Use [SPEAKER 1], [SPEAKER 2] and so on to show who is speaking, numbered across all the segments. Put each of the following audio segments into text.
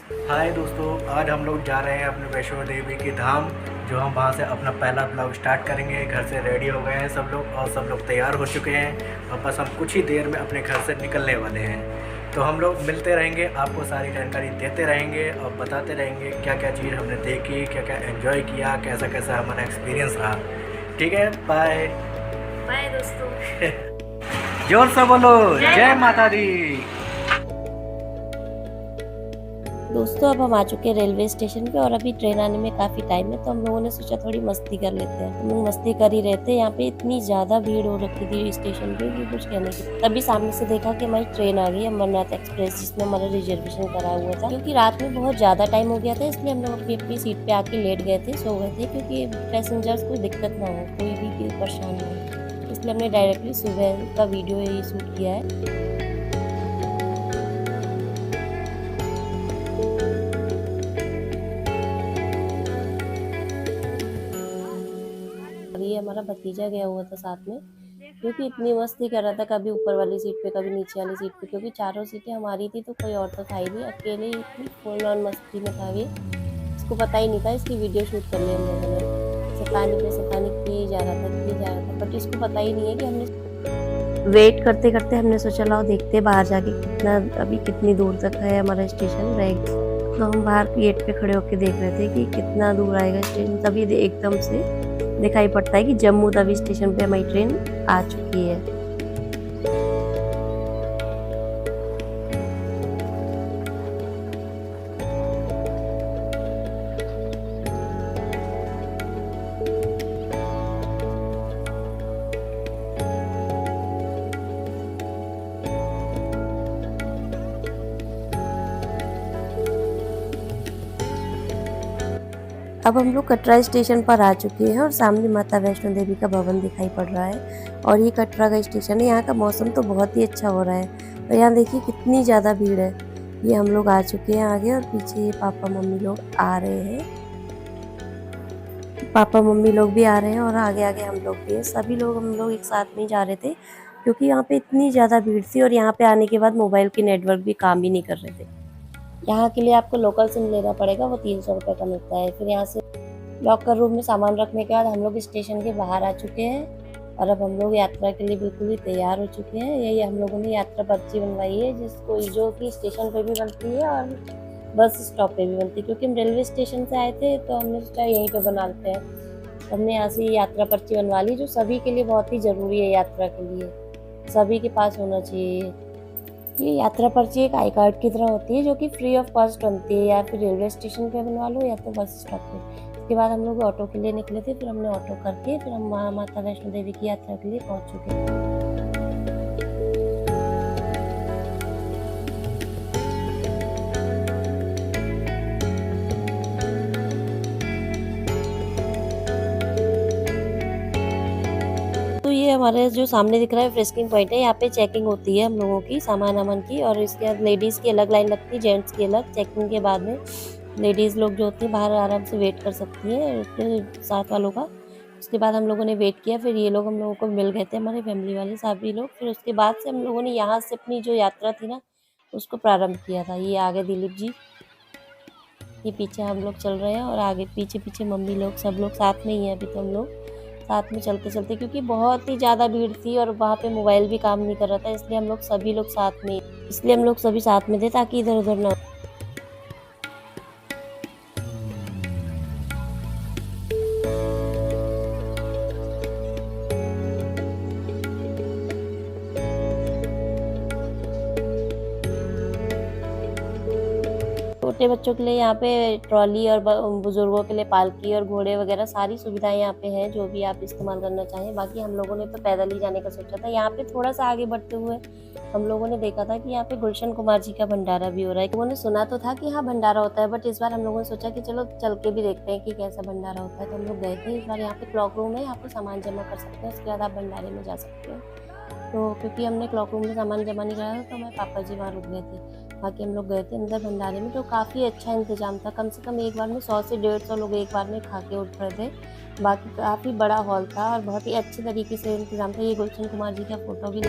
[SPEAKER 1] हाय दोस्तों, आज हम लोग जा रहे हैं अपने वैष्णो देवी की धाम। जो हम वहाँ से अपना पहला ब्लॉग स्टार्ट करेंगे। घर से रेडी हो गए हैं सब लोग और सब लोग तैयार हो चुके हैं और बस हम कुछ ही देर में अपने घर से निकलने वाले हैं। तो हम लोग मिलते रहेंगे, आपको सारी जानकारी देते रहेंगे और बताते रहेंगे क्या क्या चीज़ हमने देखी, क्या क्या एंजॉय किया, कैसा कैसा हमारा एक्सपीरियंस रहा। ठीक है, बाय।
[SPEAKER 2] बाय दोस्तों।
[SPEAKER 1] जोर से बोलो, जय माता दी।
[SPEAKER 2] दोस्तों अब हम आ चुके हैं रेलवे स्टेशन पे और अभी ट्रेन आने में काफी टाइम है, तो हम लोगों ने सोचा थोड़ी मस्ती कर लेते हैं। हम लोग मस्ती कर ही रहे थे। यहाँ पे इतनी ज्यादा भीड़ हो रखी थी स्टेशन पे कि कुछ कहने की। तभी सामने से देखा कि हमारी ट्रेन आ गई, अमरनाथ एक्सप्रेस, जिसमें हमारा रिजर्वेशन करा हुआ था। क्योंकि रात में बहुत ज्यादा टाइम हो गया था, इसलिए हम लोग अपनी अपनी सीट पे आके लेट गए थे, सो गए थे, क्योंकि पैसेंजर्स को दिक्कत ना हो, कोई भी परेशान ना हो। इसलिए हमने डायरेक्टली सुबह का वीडियो यही शूट किया है। ये हमारा भतीजा गया हुआ था साथ में, क्योंकि इतनी मस्ती कर रहा था, कभी ऊपर वाली सीट पे कभी नीचे वाली सीट पे, क्योंकि चारों सीटें हमारी थी, तो कोई और तो था ही नहीं, अकेले ही इतनी फुल ऑन मस्ती में था ये। इसको पता ही नहीं था, इसकी वीडियो शूट कर ली हम लोगों ने। शैतानी पे शैतानी किए जा रहा था, किए जा रहा था, बट इसको पता ही नहीं है कि हमने वेट करते करते हमने सोचा लाओ देखते बाहर जाके कितना, अभी कितनी दूर तक है हमारा स्टेशन रह। तो हम बाहर गेट पे खड़े होकर देख रहे थे कि कितना दूर आएगा स्टेशन। तभी एकदम से दिखाई पड़ता है कि जम्मू तवी स्टेशन पे हमारी ट्रेन आ चुकी है। अब हम लोग कटरा स्टेशन पर आ चुके हैं और सामने माता वैष्णो देवी का भवन दिखाई पड़ रहा है और ये कटरा का स्टेशन है। यहाँ का मौसम तो बहुत ही अच्छा हो रहा है और यहाँ देखिए कितनी ज़्यादा भीड़ है। ये हम लोग आ चुके हैं आगे और पीछे पापा मम्मी लोग आ रहे हैं। पापा मम्मी लोग भी आ रहे हैं और आगे आगे हम लोग भी हैं। सभी लोग हम लोग एक साथ में जा रहे थे, क्योंकि यहाँ पे इतनी ज़्यादा भीड़ थी और यहाँ पे आने के बाद मोबाइल की नेटवर्क भी काम ही नहीं कर रहे थे। यहाँ के लिए आपको लोकल सिम लेना पड़ेगा, वो 300 रुपये का मिलता है। फिर यहाँ से लॉकर रूम में सामान रखने के बाद हम लोग स्टेशन के बाहर आ चुके हैं और अब हम लोग यात्रा के लिए बिल्कुल ही तैयार हो चुके हैं। यही हम लोगों ने यात्रा पर्ची बनवाई है, जिसको जो कि स्टेशन पे भी बनती है और बस स्टॉप पे भी बनती है। क्योंकि हम रेलवे स्टेशन से आए थे तो हमने सोचा यहीं पे बना लेते हैं। हमने यहाँ से यात्रा पर्ची बनवा ली, जो सभी के लिए बहुत ही ज़रूरी है। यात्रा के लिए सभी के पास होना चाहिए। ये यात्रा पर्ची एक आई कार्ड की तरह होती है, जो कि फ्री ऑफ कॉस्ट बनती है। या फिर रेलवे स्टेशन पे बनवा लो या तो बस स्टॉप पे। इसके बाद हम लोग ऑटो के लिए निकले थे, फिर हमने ऑटो करके फिर हम वहाँ माता वैष्णो देवी की यात्रा के लिए पहुँच चुके हैं। तो ये हमारे जो सामने दिख रहा है फ्रेस्किंग पॉइंट है। यहाँ पे चेकिंग होती है हम लोगों की सामान वामान की, और इसके बाद लेडीज़ की अलग लाइन लगती है, जेंट्स की अलग। चेकिंग के बाद में लेडीज़ लोग जो होती हैं बाहर आराम से वेट कर सकती हैं अपने साथ वालों का। उसके बाद हम लोगों ने वेट किया, फिर ये लोग हम लोगों को मिल गए थे, हमारे फैमिली वाले सभी लोग। फिर उसके बाद से हम लोगों ने यहाँ से अपनी जो यात्रा थी ना, उसको प्रारंभ किया था। ये आगे दिलीप जी, ये पीछे हम लोग चल रहे हैं और आगे पीछे पीछे मम्मी लोग, सब लोग साथ में ही हैं। अभी तो हम लोग साथ में चलते चलते, क्योंकि बहुत ही ज़्यादा भीड़ थी और वहाँ पे मोबाइल भी काम नहीं कर रहा था, इसलिए हम लोग सभी लोग साथ में, इसलिए हम लोग सभी साथ में थे ताकि इधर उधर ना। छोटे बच्चों के लिए यहाँ पे ट्रॉली और बुजुर्गों के लिए पालकी और घोड़े वगैरह सारी सुविधाएं यहाँ पे हैं, जो भी आप इस्तेमाल करना चाहें। बाकी हम लोगों ने तो पैदल ही जाने का सोचा था। यहाँ पे थोड़ा सा आगे बढ़ते हुए हम लोगों ने देखा था कि यहाँ पे गुलशन कुमार जी का भंडारा भी हो रहा है। लोगों ने सुना तो था कि हाँ भंडारा होता है, बट इस बार हम लोगों ने सोचा कि चलो चल के भी देखते हैं कि कैसा भंडारा होता है। तो हम लोग गए थे। इस बार यहाँ पे क्लॉक रूम है, यहाँ पे सामान जमा कर सकते हैं, उसके बाद आप भंडारे में जा सकते हैं। तो क्योंकि हमने क्लॉक रूम में सामान जमा नहीं कराया था, तो हमारे पापा जी वहाँ रुक गए थे। बाकी हम लोग गए थे अंदर भंडारे में, तो काफ़ी अच्छा इंतजाम था। कम से कम एक बार में 100 से 150 लोग एक बार में खा के उठ रहे थे। बाकी काफ़ी बड़ा हॉल था और बहुत ही अच्छे तरीके से इंतजाम था। ये गुलशन कुमार जी का फोटो भी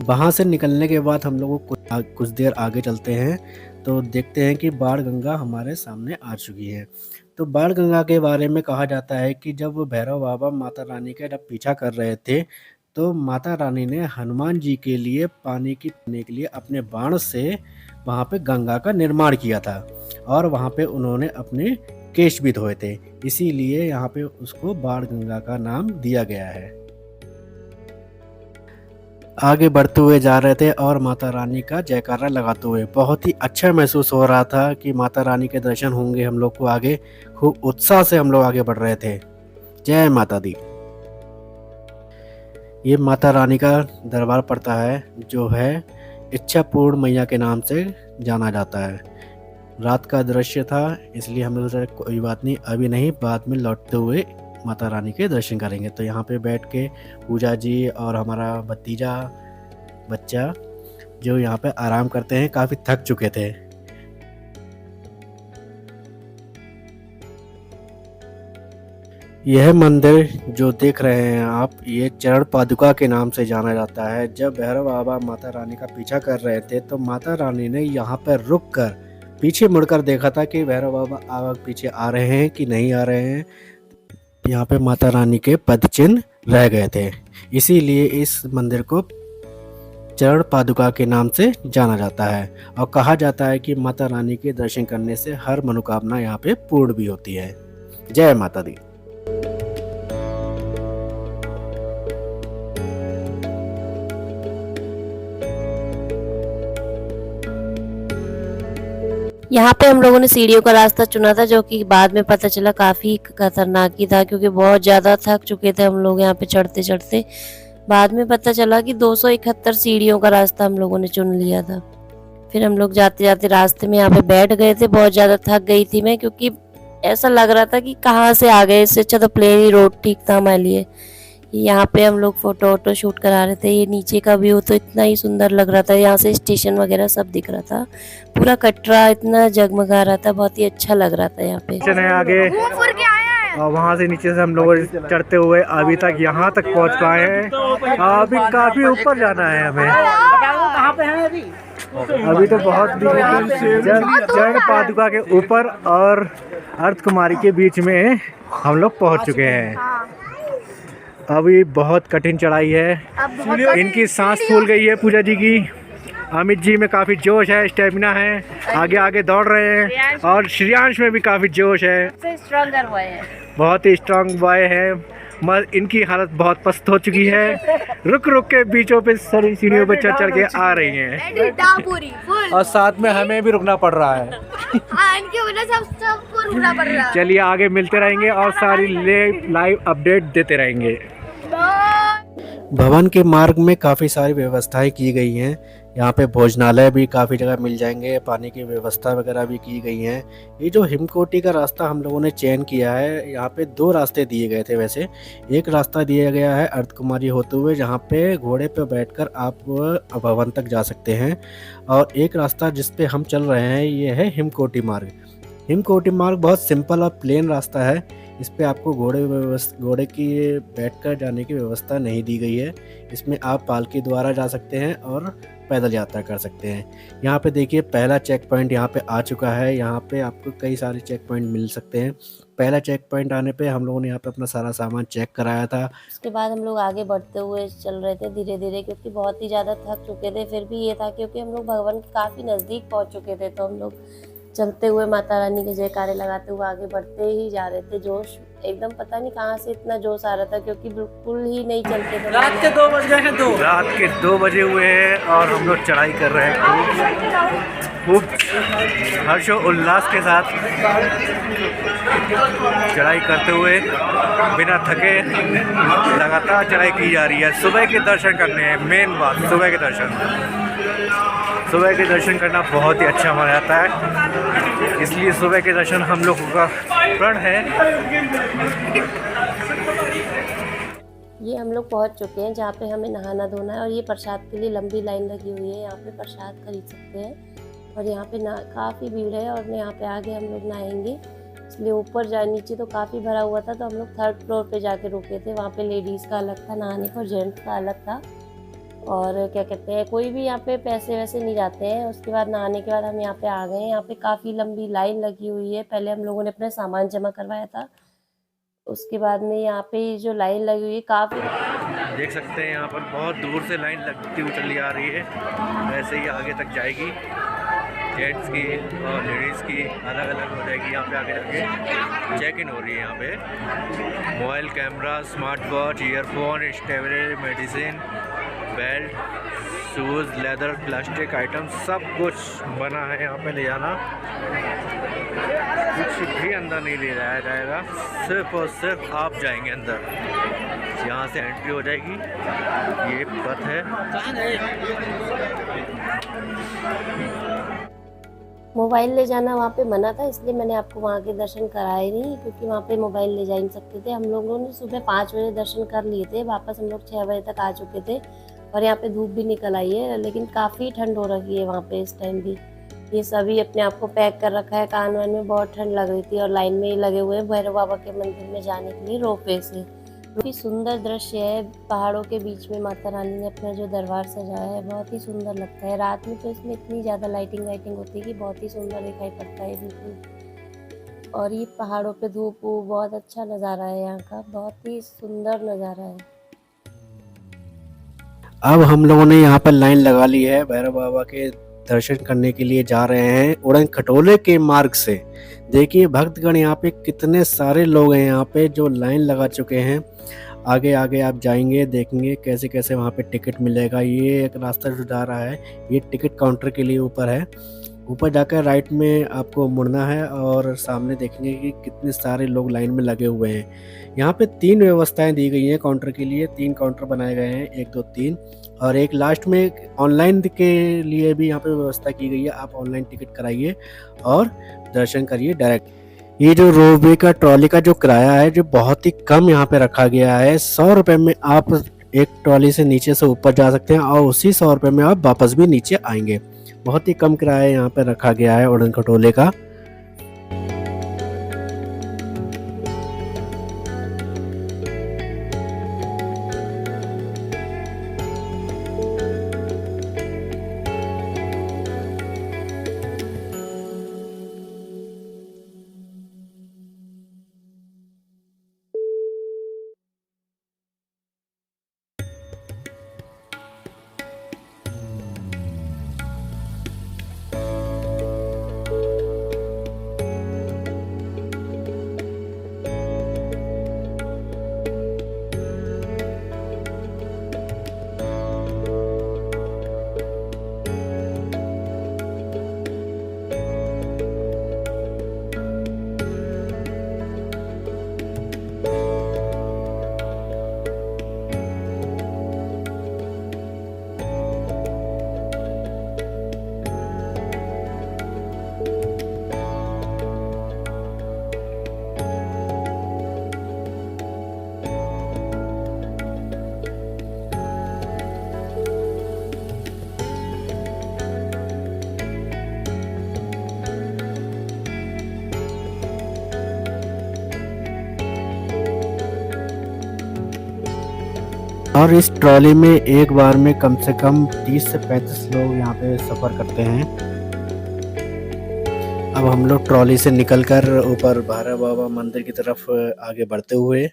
[SPEAKER 1] वहाँ से निकलने के बाद हम लोग कुछ देर आगे चलते हैं तो देखते हैं कि बाण गंगा हमारे सामने आ चुकी है। तो बाण गंगा के बारे में कहा जाता है कि जब भैरव बाबा माता रानी का जब पीछा कर रहे थे, तो माता रानी ने हनुमान जी के लिए पानी की पीने के लिए अपने बाण से वहाँ पे गंगा का निर्माण किया था और वहाँ पे उन्होंने अपने केश भी धोए थे। इसीलिए यहाँ पे उसको बाण गंगा का नाम दिया गया है। आगे बढ़ते हुए जा रहे थे और माता रानी का जयकारा लगाते हुए बहुत ही अच्छा महसूस हो रहा था कि माता रानी के दर्शन होंगे हम लोग को आगे। खूब उत्साह से हम लोग आगे बढ़ रहे थे। जय माता दी। ये माता रानी का दरबार पड़ता है जो है इच्छापूर्ण मैया के नाम से जाना जाता है। रात का दृश्य था इसलिए हम लोग सोचा कोई बात नहीं, अभी नहीं, बाद में लौटते हुए माता रानी के दर्शन करेंगे। तो यहाँ पे बैठ के पूजा जी और हमारा भतीजा बच्चा जो यहाँ पे आराम करते हैं, काफ़ी थक चुके थे। यह मंदिर जो देख रहे हैं आप, ये चरण पादुका के नाम से जाना जाता है। जब भैरव बाबा माता रानी का पीछा कर रहे थे तो माता रानी ने यहाँ पर रुक कर पीछे मुड़कर देखा था कि भैरव बाबा पीछे आ रहे हैं कि नहीं आ रहे हैं। यहाँ पे माता रानी के पद चिन्ह रह गए थे, इसीलिए इस मंदिर को चरण पादुका के नाम से जाना जाता है। और कहा जाता है कि माता रानी के दर्शन करने से हर मनोकामना यहाँ पे पूर्ण भी होती है। जय माता दी।
[SPEAKER 2] यहाँ पे हम लोगों ने सीढ़ियों का रास्ता चुना था, जो कि बाद में पता चला काफ़ी खतरनाक ही था, क्योंकि बहुत ज़्यादा थक चुके थे हम लोग यहाँ पे चढ़ते चढ़ते। बाद में पता चला कि 271 सीढ़ियों का रास्ता हम लोगों ने चुन लिया था। फिर हम लोग जाते जाते रास्ते में यहाँ पे बैठ गए थे। बहुत ज़्यादा थक गई थी मैं, क्योंकि ऐसा लग रहा था कि कहाँ से आ गए। इससे अच्छा तो प्लेन ही रोड ठीक था हमारे लिए। यहाँ पे हम लोग फोटो वोटो शूट करा रहे थे। ये नीचे का व्यू तो इतना ही सुंदर लग रहा था, यहाँ से स्टेशन वगैरह सब दिख रहा था। पूरा कटरा इतना जगमगा रहा था, बहुत ही अच्छा लग रहा था यहाँ पे।
[SPEAKER 1] आगे और वहाँ से नीचे से हम लोग चढ़ते हुए अभी तक यहाँ तक पहुँच पाए हैं। अभी काफी ऊपर जाना है हमें। कहाँ पे है अभी तो बहुत चरण पादुका के ऊपर और अर्धकुमारी के बीच में हम लोग पहुँच चुके हैं। अभी बहुत कठिन चढ़ाई है। इनकी सांस फूल गई है पूजा जी की। अमित जी में काफ़ी जोश है, स्टेमिना है, आगे आगे दौड़ रहे हैं। और श्रेयांश में भी काफ़ी जोश है, बहुत ही स्ट्रांग बॉय है। मगर इनकी हालत बहुत पस्त हो चुकी है। रुक रुक के बीचों पे सारी सीढ़ियों पे चढ़ चढ़ के आ रही हैं और साथ में हमें भी रुकना पड़ रहा है। चलिए आगे मिलते रहेंगे और सारी लाइव अपडेट देते रहेंगे। भवन के मार्ग में काफ़ी सारी व्यवस्थाएं की गई हैं। यहाँ पे भोजनालय भी काफ़ी जगह मिल जाएंगे, पानी की व्यवस्था वगैरह भी की गई हैं। ये जो हिमकोटी का रास्ता हम लोगों ने चयन किया है, यहाँ पे 2 रास्ते दिए गए थे। वैसे एक रास्ता दिया गया है अर्धकुमारी होते हुए, जहाँ पे घोड़े पे बैठकर आप भवन तक जा सकते हैं। और एक रास्ता जिस पे हम चल रहे हैं ये है हिमकोटी मार्ग। हिमकोटी मार्ग बहुत सिंपल और प्लेन रास्ता है। इस पे आपको घोड़े की बैठकर जाने की व्यवस्था नहीं दी गई है। इसमें आप पालकी द्वारा जा सकते हैं और पैदल यात्रा कर सकते हैं। यहाँ पे देखिए पहला चेक पॉइंट यहाँ पे आ चुका है। यहाँ पे आपको कई सारे चेक पॉइंट मिल सकते हैं। पहला चेक पॉइंट आने पे हम लोगों ने यहाँ पे अपना सारा सामान चेक कराया था।
[SPEAKER 2] उसके बाद हम लोग आगे बढ़ते हुए चल रहे थे धीरे धीरे, क्योंकि बहुत ही ज़्यादा थक चुके थे। फिर भी ये था क्योंकि हम लोग भगवान के काफ़ी नज़दीक पहुँच चुके थे, तो हम लोग चलते हुए माता रानी के जयकारे लगाते हुए आगे बढ़ते ही जा रहे थे। जोश एकदम पता नहीं कहाँ से इतना जोश आ रहा था, क्योंकि बिल्कुल ही नहीं चलते थे।
[SPEAKER 1] रात के 2 बज गए हैं। रात के 2 बजे हुए हैं और हम लोग चढ़ाई कर रहे हैं खूब हर्षो उल्लास के साथ चढ़ाई करते हुए, बिना थके लगातार चढ़ाई की जा रही है। सुबह के दर्शन करने हैं, मेन बात सुबह के दर्शन करना बहुत ही अच्छा माना जाता है, इसलिए सुबह के दर्शन हम लोगों का प्रण है।
[SPEAKER 2] ये हम लोग पहुंच चुके हैं जहाँ पे हमें नहाना धोना है, और ये प्रसाद के लिए लंबी लाइन लगी हुई है। यहाँ पे प्रसाद खरीद सकते हैं और यहाँ पे काफ़ी भीड़ है, और यहाँ पे आगे हम लोग नहाएंगे। इसलिए ऊपर नीचे तो काफ़ी भरा हुआ था, तो हम लोग 3rd फ्लोर पे जाके रुके थे। वहाँ पे लेडीज़ का अलग था नहाने का और जेंट्स का अलग था। और क्या कहते हैं, कोई भी यहाँ पे पैसे वैसे नहीं जाते हैं। उसके बाद नहाने के बाद हम यहाँ पे आ गए हैं। यहाँ पे काफ़ी लंबी लाइन लगी हुई है। पहले हम लोगों ने अपना सामान जमा करवाया था, उसके बाद में यहाँ पे जो लाइन लगी हुई है काफ़ी।
[SPEAKER 1] देख सकते हैं यहाँ पर बहुत दूर से लाइन लगती हुई चली आ रही है, वैसे ही आगे तक जाएगी। जेंट्स की और लेडीज़ की अलग अलग हो जाएगी। यहाँ पे आगे जाके चेक इन हो रही है। यहाँ पे mobile camera, smart watch, earphone, stationery, medicine, belt, shoes, leather, plastic item सब कुछ बना है यहाँ पे ले जाना। कुछ भी अंदर नहीं ले जाया जाएगा, सिर्फ और सिर्फ आप जाएंगे अंदर। यहाँ से एंट्री हो जाएगी, ये पथ है।
[SPEAKER 2] मोबाइल ले जाना वहाँ पे मना था, इसलिए मैंने आपको वहाँ के दर्शन कराए नहीं, क्योंकि वहाँ पे मोबाइल ले जा नहीं सकते थे। हम लोगों ने सुबह 5 बजे दर्शन कर लिए थे, वापस हम लोग 6 बजे तक आ चुके थे और यहाँ पे धूप भी निकल आई है, लेकिन काफ़ी ठंड हो रखी है वहाँ पे इस टाइम भी। ये सभी अपने आप को पैक कर रखा है, कान वान में बहुत ठंड लग रही थी और लाइन में ही लगे हुए हैं भैरव बाबा के मंदिर में जाने के लिए रोपवे से। काफ़ी सुंदर दृश्य है, पहाड़ों के बीच में माता रानी ने अपना जो दरबार सजाया है, बहुत ही सुंदर लगता है। रात में तो इसमें इतनी ज़्यादा लाइटिंग वाइटिंग होती है कि बहुत ही सुंदर दिखाई पड़ता है बिल्कुल। और ये पहाड़ों पे धूप, बहुत अच्छा नज़ारा है यहाँ का, बहुत ही सुंदर नज़ारा है।
[SPEAKER 1] अब हम लोगों ने यहाँ पर लाइन लगा ली है, भैरव बाबा के दर्शन करने के लिए जा रहे हैं उड़न खटोले के मार्ग से। देखिए भक्तगण यहाँ पे कितने सारे लोग हैं यहाँ पे जो लाइन लगा चुके हैं। आगे आगे आप जाएंगे, देखेंगे कैसे कैसे वहाँ पे टिकट मिलेगा। ये एक रास्ता जो जा रहा है, ये टिकट काउंटर के लिए ऊपर है। ऊपर जाकर राइट में आपको मुड़ना है और सामने देखेंगे कि कितने सारे लोग लाइन में लगे हुए हैं। यहाँ पे 3 व्यवस्थाएं दी गई हैं काउंटर के लिए, 3 काउंटर बनाए गए हैं, 1 2 3, और एक लास्ट में ऑनलाइन के लिए भी यहाँ पे व्यवस्था की गई है। आप ऑनलाइन टिकट कराइए और दर्शन करिए डायरेक्ट। ये जो रोपवे का ट्रॉली का जो किराया है, जो बहुत ही कम यहाँ पे रखा गया है। 100 रुपये में आप एक ट्रॉली से नीचे से ऊपर जा सकते हैं और उसी 100 रुपये में आप वापस भी नीचे आएंगे। बहुत ही कम किराया यहाँ पे रखा गया है उड़न खटोले का। और इस ट्रॉली में एक बार में कम से कम 30 से 35 लोग यहाँ पे सफ़र करते हैं। अब हम लोग ट्रॉली से निकलकर ऊपर भैरव बाबा मंदिर की तरफ आगे बढ़ते हुए।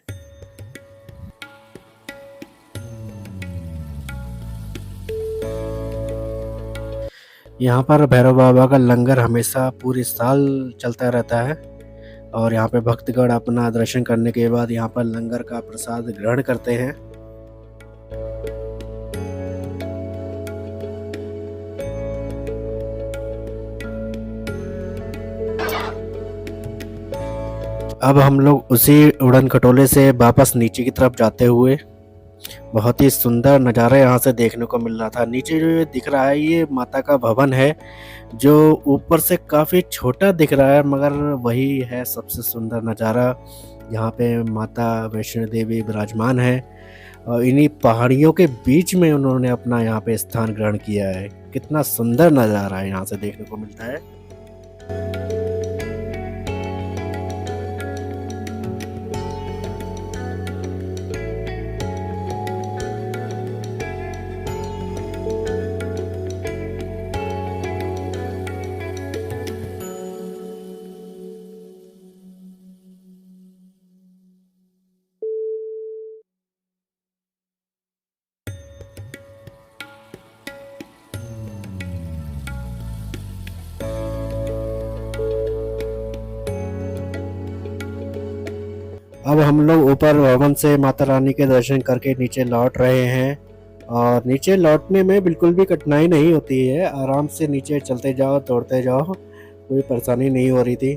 [SPEAKER 1] यहाँ पर भैरव बाबा का लंगर हमेशा पूरे साल चलता रहता है और यहाँ पे भक्तगण अपना दर्शन करने के बाद यहाँ पर लंगर का प्रसाद ग्रहण करते हैं। अब हम लोग उसी उड़न खटोले से वापस नीचे की तरफ जाते हुए, बहुत ही सुंदर नज़ारा यहाँ से देखने को मिल रहा था। नीचे जो ये दिख रहा है, ये माता का भवन है जो ऊपर से काफ़ी छोटा दिख रहा है, मगर वही है सबसे सुंदर नज़ारा। यहाँ पे माता वैष्णो देवी विराजमान है और इन्हीं पहाड़ियों के बीच में उन्होंने अपना यहाँ पे स्थान ग्रहण किया है। कितना सुंदर नज़ारा है यहाँ से देखने को मिलता है। अब हम लोग ऊपर भवन से माता रानी के दर्शन करके नीचे लौट रहे हैं। और नीचे लौटने में बिल्कुल भी कठिनाई नहीं होती है, आराम से नीचे चलते जाओ, दौड़ते जाओ, कोई परेशानी नहीं हो रही थी।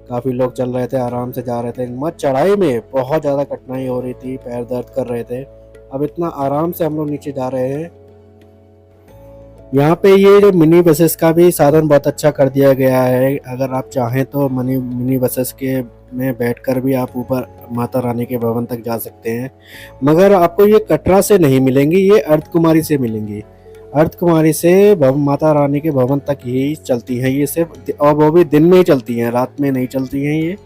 [SPEAKER 1] काफ़ी लोग चल रहे थे, आराम से जा रहे थे। मत चढ़ाई में बहुत ज़्यादा कठिनाई हो रही थी, पैर दर्द कर रहे थे। अब इतना आराम से हम लोग नीचे जा रहे हैं। यहाँ पे ये जो मिनी बसेस का भी साधन बहुत अच्छा कर दिया गया है। अगर आप चाहें तो मिनी बसेस के में बैठकर भी आप ऊपर माता रानी के भवन तक जा सकते हैं, मगर आपको ये कटरा से नहीं मिलेंगी, ये अर्धकुमारी से मिलेंगी। अर्धकुमारी से माता रानी के भवन तक ही चलती हैं ये सिर्फ, और वो भी दिन में ही चलती हैं, रात में नहीं चलती हैं ये।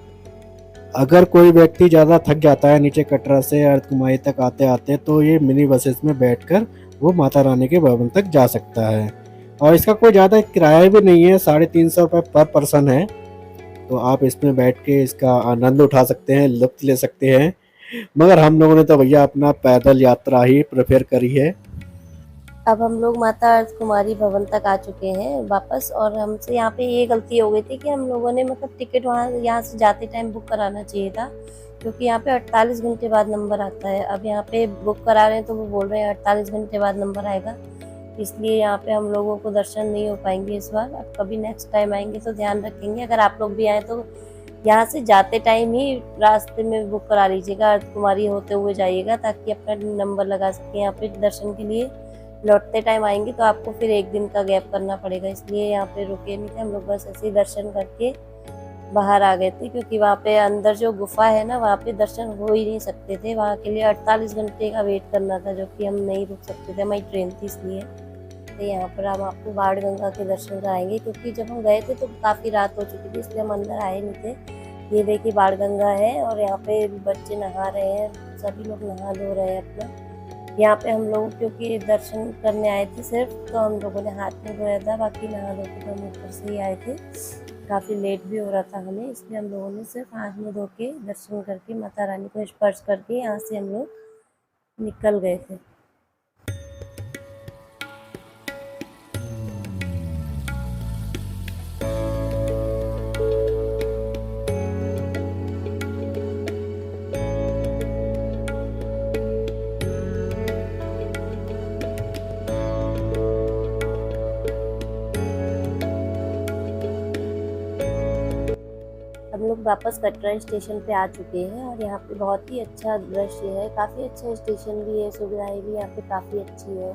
[SPEAKER 1] अगर कोई व्यक्ति ज़्यादा थक जाता है नीचे कटरा से अर्धकुमारी तक आते आते, तो ये मिनी बसेस में बैठकर वो माता रानी के भवन तक जा सकता है। और इसका कोई ज़्यादा किराया भी नहीं है, 350 रुपये पर पर्सन है। तो आप इसमें बैठ के इसका आनंद उठा सकते हैं, लुत्फ ले सकते हैं। मगर हम लोगों ने तो भैया अपना पैदल यात्रा ही प्रेफर करी है।
[SPEAKER 2] अब हम लोग माता अर्धकुमारी भवन तक आ चुके हैं वापस, और हमसे यहाँ पे ये गलती हो गई थी कि हम लोगों ने मतलब टिकट वहाँ यहाँ से जाते टाइम बुक कराना चाहिए था, क्योंकि यहाँ पे 48 घंटे बाद नंबर आता है। अब यहाँ पे बुक करा रहे हैं तो वो बोल रहे हैं 48 घंटे बाद नंबर आएगा, इसलिए यहाँ पे हम लोगों को दर्शन नहीं हो पाएंगे इस बार। अब कभी नेक्स्ट टाइम आएंगे तो ध्यान रखेंगे। अगर आप लोग भी आए तो यहाँ से जाते टाइम ही रास्ते में बुक करा लीजिएगा, अर्धकुमारी होते हुए जाइएगा, ताकि अपना नंबर लगा सकें यहाँ पे दर्शन के लिए। लौटते टाइम आएंगे तो आपको फिर एक दिन का गैप करना पड़ेगा, इसलिए यहाँ पे रुके नहीं थे हम लोग, बस ऐसे ही दर्शन करके बाहर आ गए थे। क्योंकि वहाँ पे अंदर जो गुफा है ना, वहाँ पे दर्शन हो ही नहीं सकते थे, वहाँ के लिए 48 घंटे का वेट करना था, जो कि हम नहीं रुक सकते थे, हमारी ट्रेन थी इसलिए। तो यहाँ पर हम आपको बाण गंगा के दर्शन कराएंगे, क्योंकि जब हम गए थे तो काफ़ी रात हो चुकी थी, इसलिए हम अंदर आए नहीं थे। ये देखिए बाण गंगा है, और यहाँ पे बच्चे नहा रहे हैं, सभी लोग नहा धो रहे हैं अपना। यहाँ पे हम लोग क्योंकि दर्शन करने आए थे सिर्फ, तो हम लोगों ने हाथ में धोया था, बाकी नहा धो के हम ऊपर से ही आए थे। काफ़ी लेट भी हो रहा था हमें, इसलिए हम लोगों ने सिर्फ हाथ में धो के दर्शन करके माता रानी को स्पर्श करके यहाँ से हम लोग निकल गए थे। हम लोग वापस कटरा स्टेशन पे आ चुके हैं, और यहाँ पे बहुत ही अच्छा दृश्य है, काफ़ी अच्छा स्टेशन भी है, सुविधाएं भी यहाँ पे काफ़ी अच्छी है।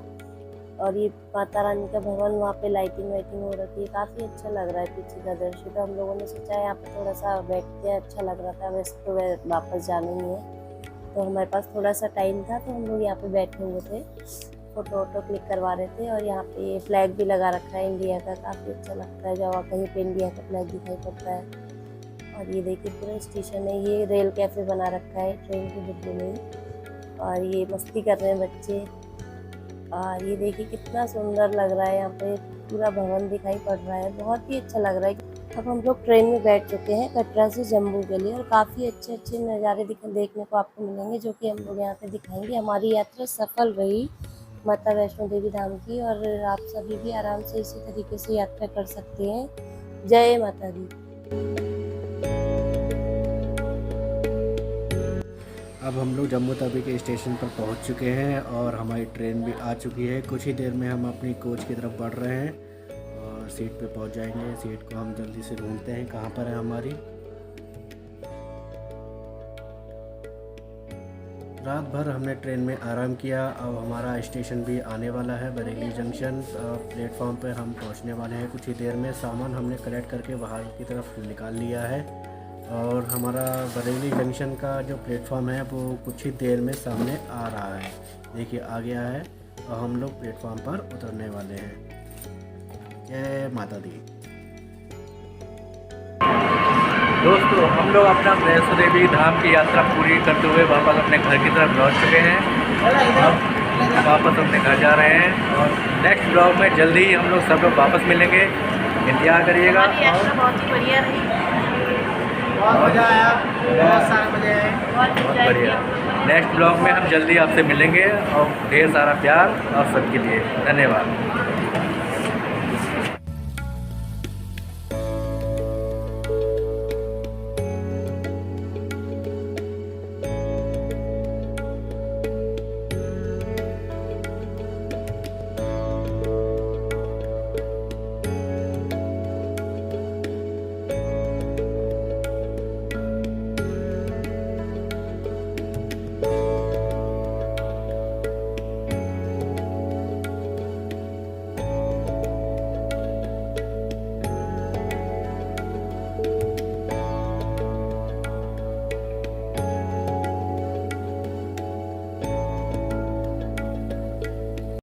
[SPEAKER 2] और ये माता रानी का भवन, वहाँ पे लाइटिंग वाइटिंग हो रखी है, काफ़ी अच्छा लग रहा है पीछे का दृश्य। तो हम लोगों ने सोचा यहाँ पे थोड़ा सा बैठते हैं, अच्छा लग रहा था। वैसे तो वापस जाना ही है, तो हमारे पास थोड़ा सा टाइम था, तो हम लोग यहाँ पे बैठे हुए थे, फ़ोटो वोटो क्लिक करवा रहे थे। और यहाँ पे फ्लैग भी लगा रखा है इंडिया का, काफ़ी अच्छा लगता है जब कहीं पे इंडिया का फ्लैग दिखाई पड़ता है। और ये देखिए पूरा स्टेशन है, ये रेल कैफ़े बना रखा है ट्रेन के डिब्बे में, और ये मस्ती कर रहे हैं बच्चे। और ये देखिए कितना सुंदर लग रहा है, यहाँ पे पूरा भवन दिखाई पड़ रहा है, बहुत ही अच्छा लग रहा है। अब हम लोग ट्रेन में बैठ चुके हैं कटरा से जम्मू के लिए, और काफ़ी अच्छे अच्छे नज़ारे देखने को आपको मिलेंगे, जो कि हम लोग यहाँ पे दिखाएंगे। हमारी यात्रा सफल रही माता वैष्णो देवी धाम की, और आप सभी भी आराम से इसी तरीके से यात्रा कर सकते हैं। जय माता दी।
[SPEAKER 1] अब हम लोग जम्मू तवी के स्टेशन पर पहुंच चुके हैं, और हमारी ट्रेन भी आ चुकी है। कुछ ही देर में हम अपनी कोच की तरफ बढ़ रहे हैं, और सीट पे पहुंच जाएंगे। सीट को हम जल्दी से ढूंढते हैं कहां पर है हमारी। रात भर हमने ट्रेन में आराम किया। अब हमारा स्टेशन भी आने वाला है, बरेली जंक्शन। प्लेटफॉर्म पर हम पहुंचने वाले हैं कुछ ही देर में। सामान हमने कलेक्ट करके बाहर की तरफ निकाल लिया है, और हमारा बरेली जंक्शन का जो प्लेटफॉर्म है वो कुछ ही देर में सामने आ रहा है। देखिए आ गया है, और हम लोग प्लेटफॉर्म पर उतरने वाले हैं। जय माता दी। दोस्तों, हम लोग अपना वैष्णो देवी धाम की यात्रा पूरी करते हुए वापस अपने घर की तरफ लौट चुके हैं। अब वापस अपने घर जा रहे हैं, और नेक्स्ट ब्लॉग में जल्दी ही हम लोग सब लोग वापस मिलेंगे। इंतजार करिएगा।
[SPEAKER 2] बहुत ही बढ़िया रही,
[SPEAKER 1] मज़ा आया, बहुत सारा मज़ा आया, बहुत बढ़िया। नेक्स्ट ब्लॉग में हम जल्दी आपसे मिलेंगे, और ढेर सारा प्यार आप सबके लिए। धन्यवाद।